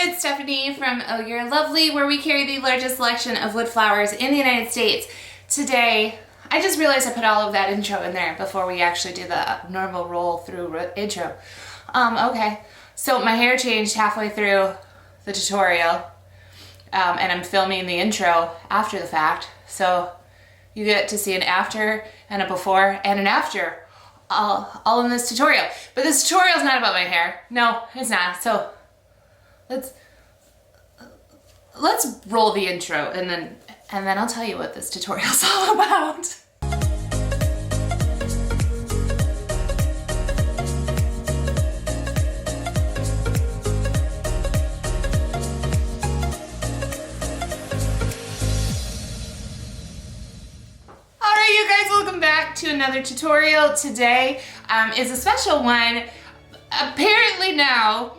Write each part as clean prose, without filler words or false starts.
it's Stephanie from Oh You're Lovely, where we carry the largest selection of wood flowers in the United States. Today, I just realized I put all of that intro in there before we actually do the normal roll through intro. Okay, so my hair changed halfway through the tutorial, and I'm filming the intro after the fact, so you get to see an after and a before and an after all in this tutorial. But this tutorial is not about my hair. No, it's not. So let's roll the intro and then I'll tell you what this tutorial is all about. Welcome back to another tutorial. Today is a special one. Apparently now,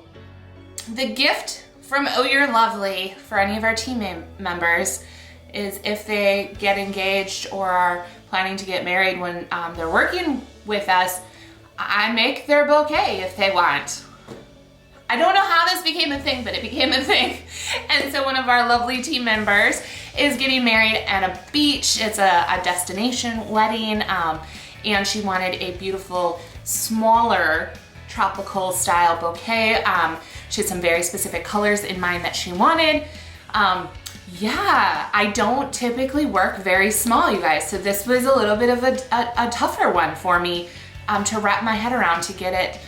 the gift from Oh You're Lovely for any of our team members is if they get engaged or are planning to get married when they're working with us, I make their bouquet if they want. I don't know how this became a thing, but it became a thing. And so one of our lovely team members is getting married at a beach. It's a destination wedding, and she wanted a beautiful, smaller, tropical style bouquet. She had some very specific colors in mind that she wanted. Yeah, I don't typically work very small, you guys, so this was a little bit of a tougher one for me to wrap my head around, to get it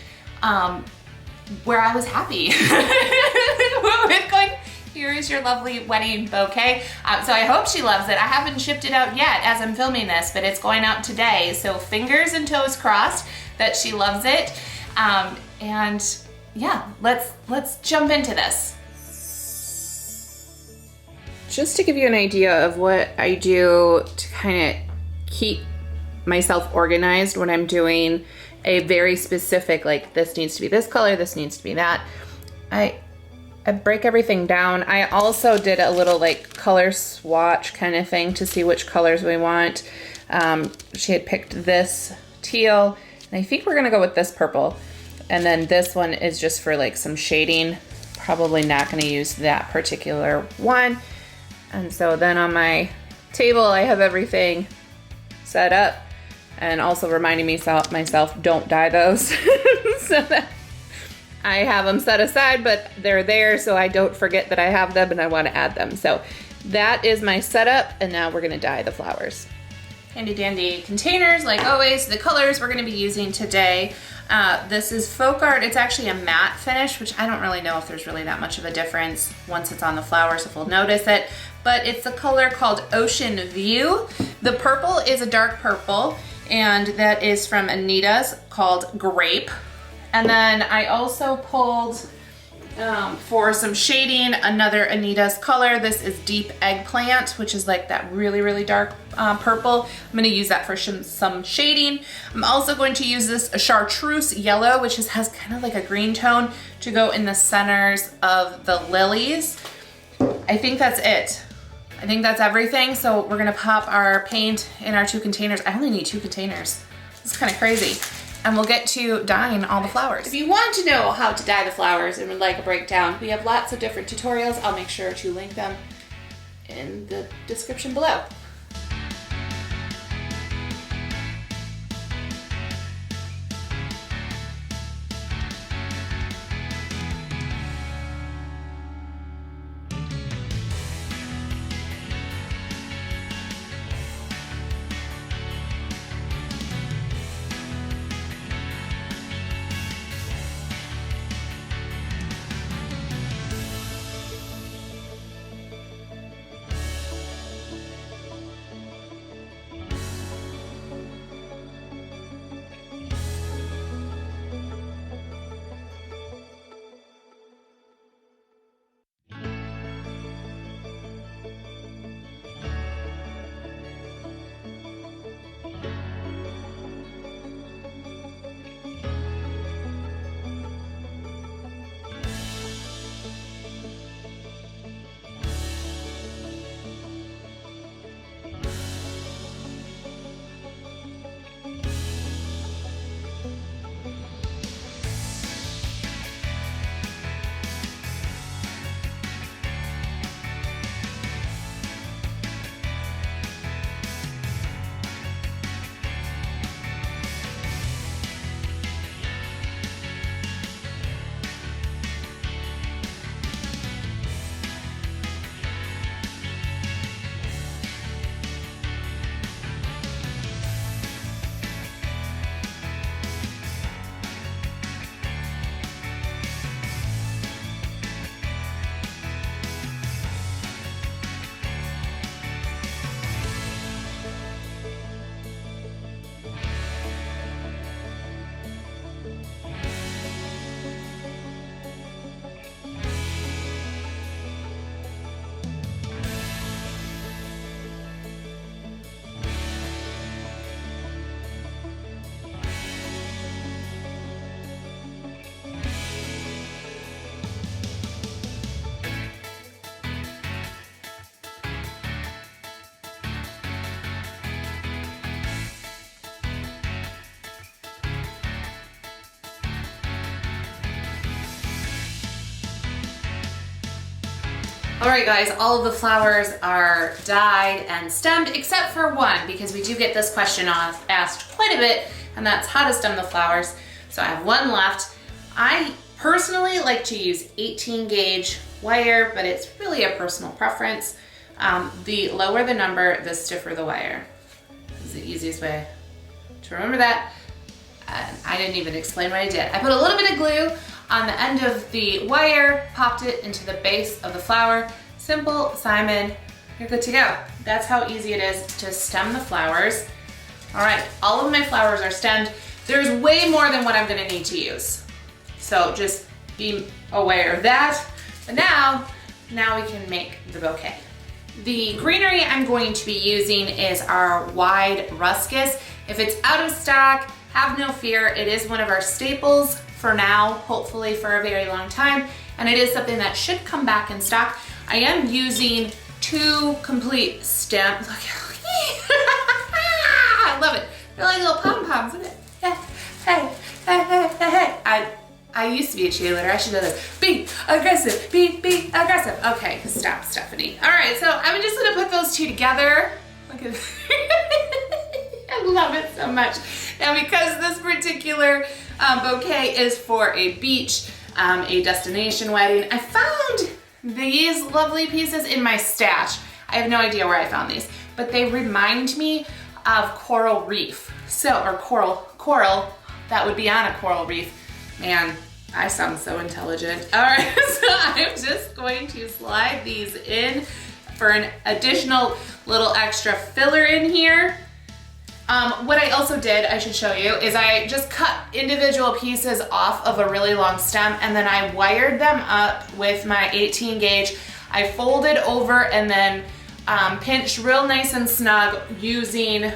where I was happy with going, here is your lovely wedding bouquet. So I hope she loves it. I haven't shipped it out yet as I'm filming this, but it's going out today. So fingers and toes crossed that she loves it. And yeah, let's jump into this. Just to give you an idea of what I do to kind of keep myself organized when I'm doing a very specific, like this needs to be this color, this needs to be that. I break everything down. I also did a little like color swatch kind of thing to see which colors we want. She had picked this teal, and I think we're gonna go with this purple. And then this one is just for like some shading. Probably not gonna use that particular one. And so then on my table, I have everything set up, and also reminding myself, don't dye those. So that I have them set aside, but they're there so I don't forget that I have them and I want to add them. So that is my setup, and now we're gonna dye the flowers. Handy dandy containers, like always. The colors we're gonna be using today, this is Folk Art. It's actually a matte finish, which I don't really know if there's really that much of a difference once it's on the flowers, if we'll notice it, but it's a color called Ocean View. The purple is a dark purple, and that is from Anita's, called Grape. And then I also pulled, for some shading, another Anita's color. This is Deep Eggplant, which is like that really, really dark purple. I'm gonna use that for some shading. I'm also going to use this Chartreuse Yellow, which has kind of like a green tone, to go in the centers of the lilies. I think that's it. I think that's everything. So we're gonna pop our paint in our 2 containers. I only need 2 containers. This is kind of crazy. And we'll get to dyeing all the flowers. If you want to know how to dye the flowers and would like a breakdown, we have lots of different tutorials. I'll make sure to link them in the description below. All right, guys, all of the flowers are dyed and stemmed except for one, because we do get this question asked quite a bit, and that's how to stem the flowers. So I have one left. I personally like to use 18 gauge wire, but it's really a personal preference. The lower the number, the stiffer the wire. It's the easiest way to remember that. I didn't even explain what I did. I put a little bit of glue on the end of the wire, popped it into the base of the flower. Simple, Simon, you're good to go. That's how easy it is to stem the flowers. All right, all of my flowers are stemmed. There's way more than what I'm gonna need to use. So just be aware of that. But now we can make the bouquet. The greenery I'm going to be using is our wide ruscus. If it's out of stock, have no fear. It is one of our staples for now, hopefully for a very long time, and it is something that should come back in stock. I am using 2 complete stems. Look, I love it. They're like little pom-poms, isn't it? Hey, hey, hey, hey, hey. I used to be a cheerleader. I should have done be aggressive, be aggressive. Okay, stop, Stephanie. All right, so I'm just gonna put those 2 together. Look at I love it so much. Now, because this particular bouquet is for a beach, a destination wedding, I found these lovely pieces in my stash. I have no idea where I found these, but they remind me of coral reef. So, or coral that would be on a coral reef. Man, I sound so intelligent. All right, so I'm just going to slide these in for an additional little extra filler in here. What I also did, I should show you, is I just cut individual pieces off of a really long stem, and then I wired them up with my 18 gauge. I folded over and then pinched real nice and snug using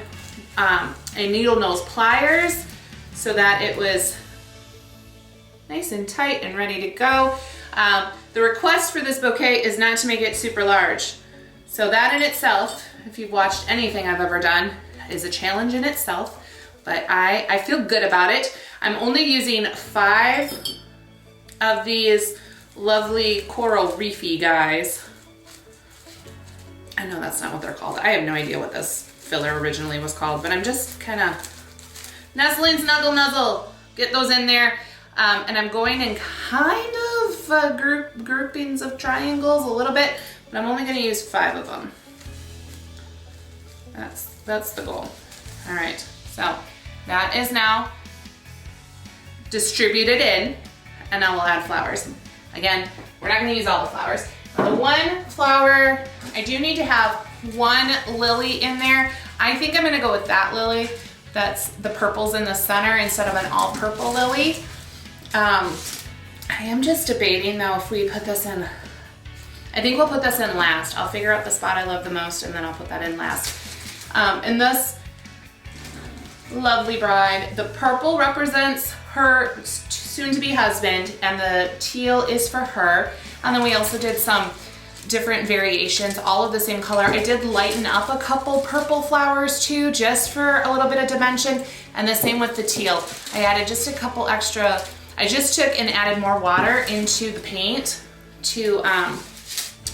a needle nose pliers so that it was nice and tight and ready to go. The request for this bouquet is not to make it super large. So that in itself, if you've watched anything I've ever done, is a challenge in itself, but I feel good about it. I'm only using 5 of these lovely coral reefy guys. I know that's not what they're called. I have no idea what this filler originally was called, but I'm just kind of nuzzling, snuggle, nuzzle. Get those in there. And I'm going in kind of groupings of triangles a little bit, but I'm only gonna use 5 of them. That's the goal. All right, so that is now distributed in, and now we'll add flowers. Again, we're not gonna use all the flowers. The one flower, I do need to have 1 lily in there. I think I'm gonna go with that lily. That's the purples in the center instead of an all purple lily. I am just debating though if we put this in, I think we'll put this in last. I'll figure out the spot I love the most and then I'll put that in last. And this lovely bride, the purple represents her soon-to-be husband and the teal is for her. And then we also did some different variations, all of the same color. I did lighten up a couple purple flowers too, just for a little bit of dimension. And the same with the teal. I added just a couple extra, I just took and added more water into the paint to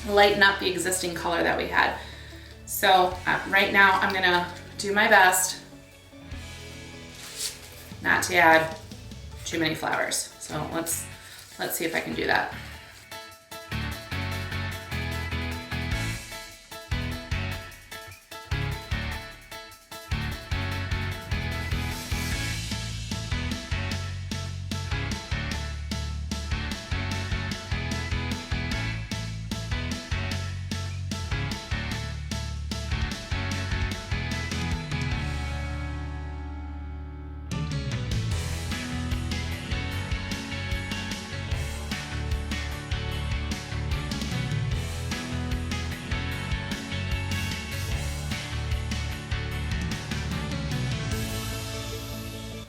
lighten up the existing color that we had. So right now I'm gonna do my best not to add too many flowers. So let's see if I can do that.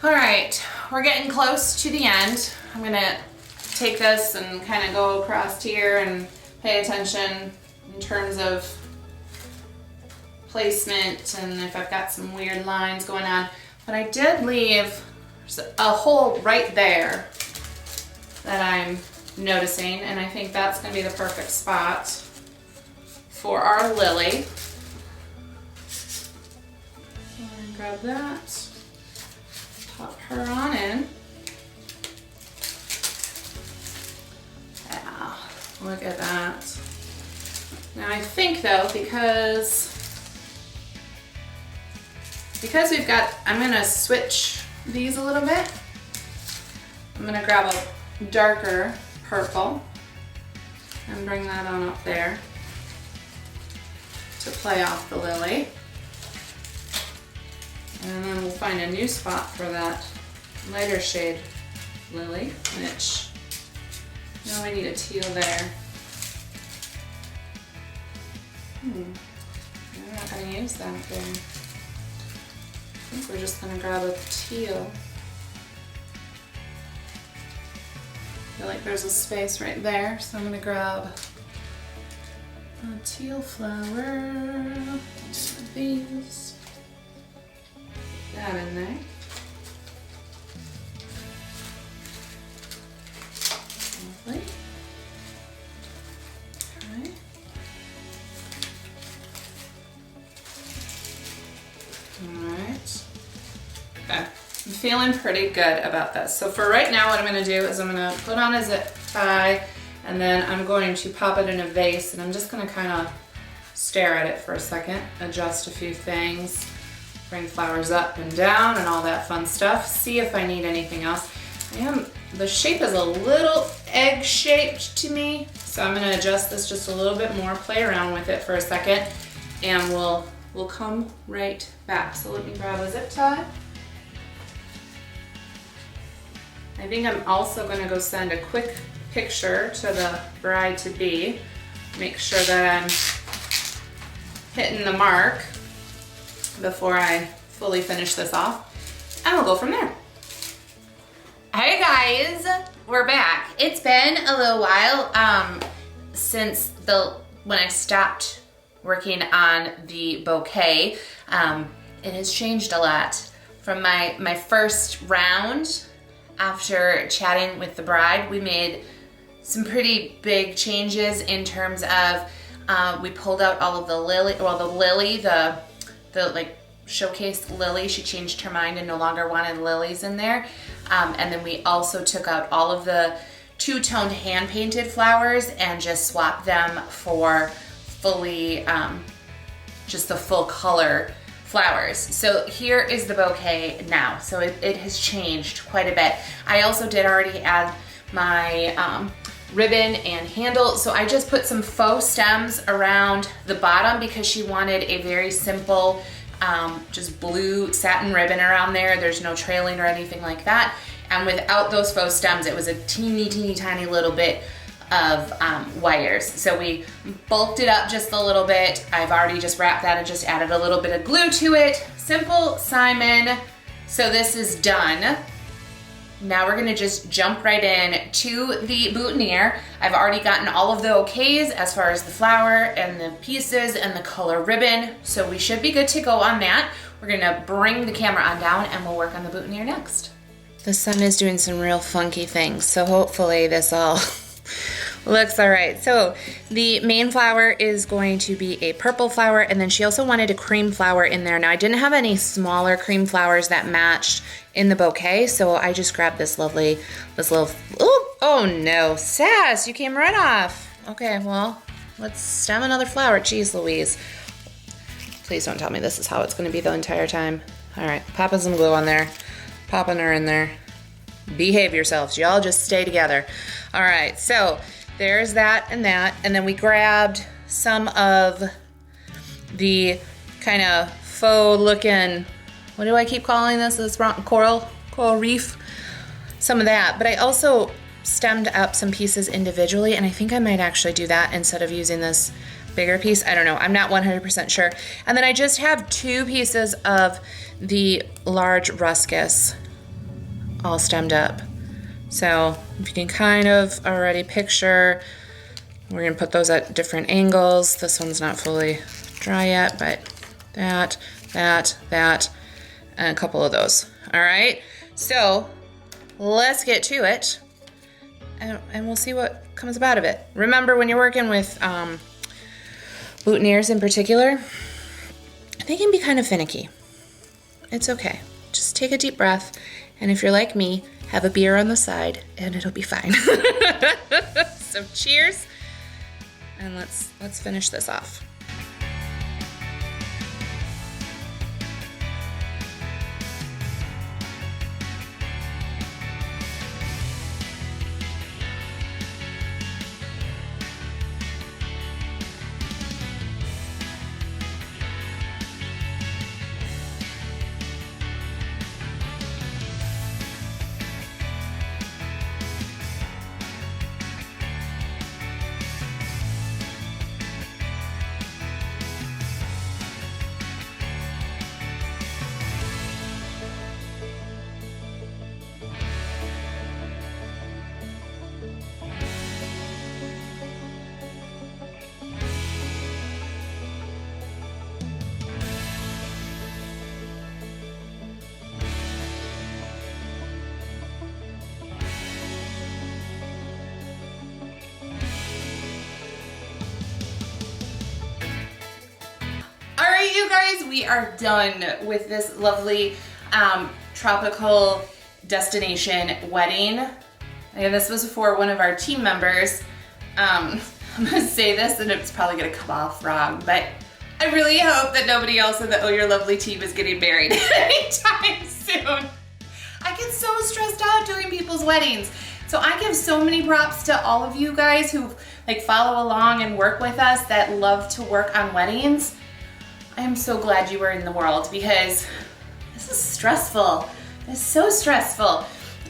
All right, we're getting close to the end. I'm gonna take this and kind of go across here and pay attention in terms of placement and if I've got some weird lines going on. But I did leave a hole right there that I'm noticing, and I think that's gonna be the perfect spot. for our lily. So I'm gonna grab that, pop her on in. Yeah, look at that. Now I think though, because we've got, I'm gonna switch these a little bit. I'm gonna grab a darker purple and bring that on up there to play off the lily. And then we'll find a new spot for that lighter shade lily, which, now I need a teal there. I'm not gonna use that there. I think we're just gonna grab a teal. I feel like there's a space right there, so I'm gonna grab a teal flower. One of these. Put that in there. Lovely. Okay. Alright. Okay. I'm feeling pretty good about this. So for right now, what I'm gonna do is I'm gonna put on a zip tie, and then I'm going to pop it in a vase, and I'm just gonna kind of stare at it for a second, adjust a few things, bring flowers up and down and all that fun stuff, see if I need anything else. The shape is a little egg-shaped to me, so I'm gonna adjust this just a little bit more, play around with it for a second, and we'll come right back. So let me grab a zip tie. I think I'm also gonna go send a quick picture to the bride-to-be, make sure that I'm hitting the mark before I fully finish this off, and we'll go from there. Hey guys, we're back. It's been a little while since when I stopped working on the bouquet. It has changed a lot from my first round. After chatting with the bride, we made some pretty big changes in terms of we pulled out all of the lily, well, the lily, the like showcase lily. She changed her mind and no longer wanted lilies in there. And then we also took out all of the two-toned hand-painted flowers and just swapped them for fully, just the full color flowers. So here is the bouquet now. So it has changed quite a bit. I also did already add my ribbon and handle. So I just put some faux stems around the bottom because she wanted a very simple, just blue satin ribbon around there. There's no trailing or anything like that. And without those faux stems, it was a teeny tiny little bit of wires. So we bulked it up just a little bit. I've already just wrapped that and just added a little bit of glue to it. Simple Simon. So this is done. Now we're gonna just jump right in to the boutonniere. I've already gotten all of the okays as far as the flower and the pieces and the color ribbon. So we should be good to go on that. We're gonna bring the camera on down and we'll work on the boutonniere next. The sun is doing some real funky things, so hopefully this all looks all right. So the main flower is going to be a purple flower, and then she also wanted a cream flower in there. Now I didn't have any smaller cream flowers that matched in the bouquet, so I just grabbed this little, oh no, Sass, you came right off. Okay, well, let's stem another flower. Jeez Louise. Please don't tell me this is how it's gonna be the entire time. All right, popping some glue on there, popping her in there. Behave yourselves, y'all just stay together. All right, so there's that, and then we grabbed some of the kind of faux looking, what do I keep calling this? This coral reef, some of that. But I also stemmed up some pieces individually, and I think I might actually do that instead of using this bigger piece. I don't know, I'm not 100% sure. And then I just have 2 pieces of the large ruscus all stemmed up. So if you can kind of already picture, we're gonna put those at different angles. This one's not fully dry yet, but that, and a couple of those. All right, so let's get to it, and we'll see what comes out of it. Remember, when you're working with boutonnieres in particular, they can be kind of finicky. It's okay. Just take a deep breath, and if you're like me, have a beer on the side, and it'll be fine. So cheers, and let's finish this off. You guys, we are done with this lovely tropical destination wedding. And this was for one of our team members. I'm gonna say this and it's probably gonna come off wrong, but I really hope that nobody else in the Oh You're Lovely team is getting married anytime soon. I get so stressed out doing people's weddings. So I give so many props to all of you guys who like follow along and work with us that love to work on weddings. I am so glad you were in the world because this is stressful. It's so stressful.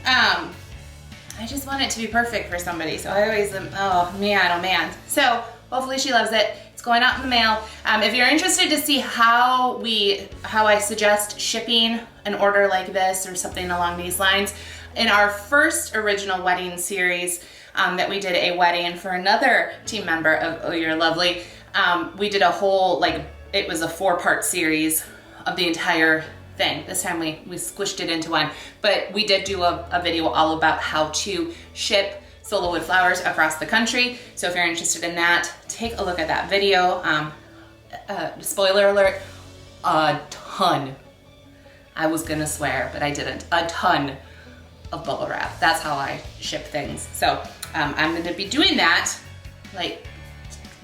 I just want it to be perfect for somebody. So I always am, oh man. So hopefully she loves it. It's going out in the mail. If you're interested to see how I suggest shipping an order like this or something along these lines, in our first original wedding series that we did a wedding for another team member of Oh You're Lovely, we did a whole it was a 4-part series of the entire thing. This time we squished it into one, but we did do a video all about how to ship Sola Wood Flowers across the country. So if you're interested in that, take a look at that video. Spoiler alert, a ton. I was gonna swear, but I didn't. A ton of bubble wrap. That's how I ship things. So I'm gonna be doing that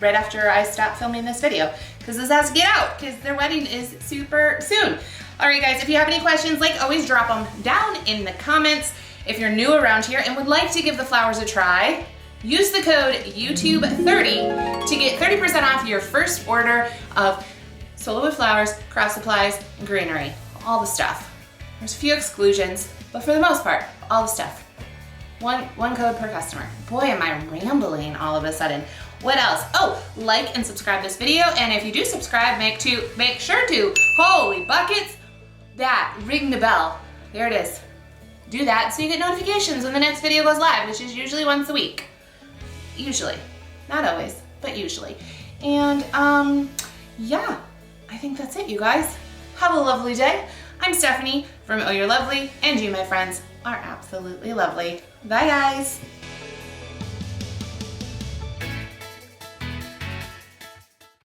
right after I stop filming this video, because this has to get out because their wedding is super soon. All right guys, if you have any questions, like always, drop them down in the comments. If you're new around here and would like to give the flowers a try, use the code YouTube30 to get 30% off your first order of Sola Wood Flowers, craft supplies, and greenery. All the stuff. There's a few exclusions, but for the most part, all the stuff. One code per customer. Boy, am I rambling all of a sudden. What else? Oh, like and subscribe this video, and if you do subscribe, make sure to, holy buckets, ring the bell. There it is. Do that so you get notifications when the next video goes live, which is usually once a week. Usually. Not always, but usually. And yeah, I think that's it, you guys. Have a lovely day. I'm Stephanie from Oh You're Lovely, and you, my friends, are absolutely lovely. Bye, guys.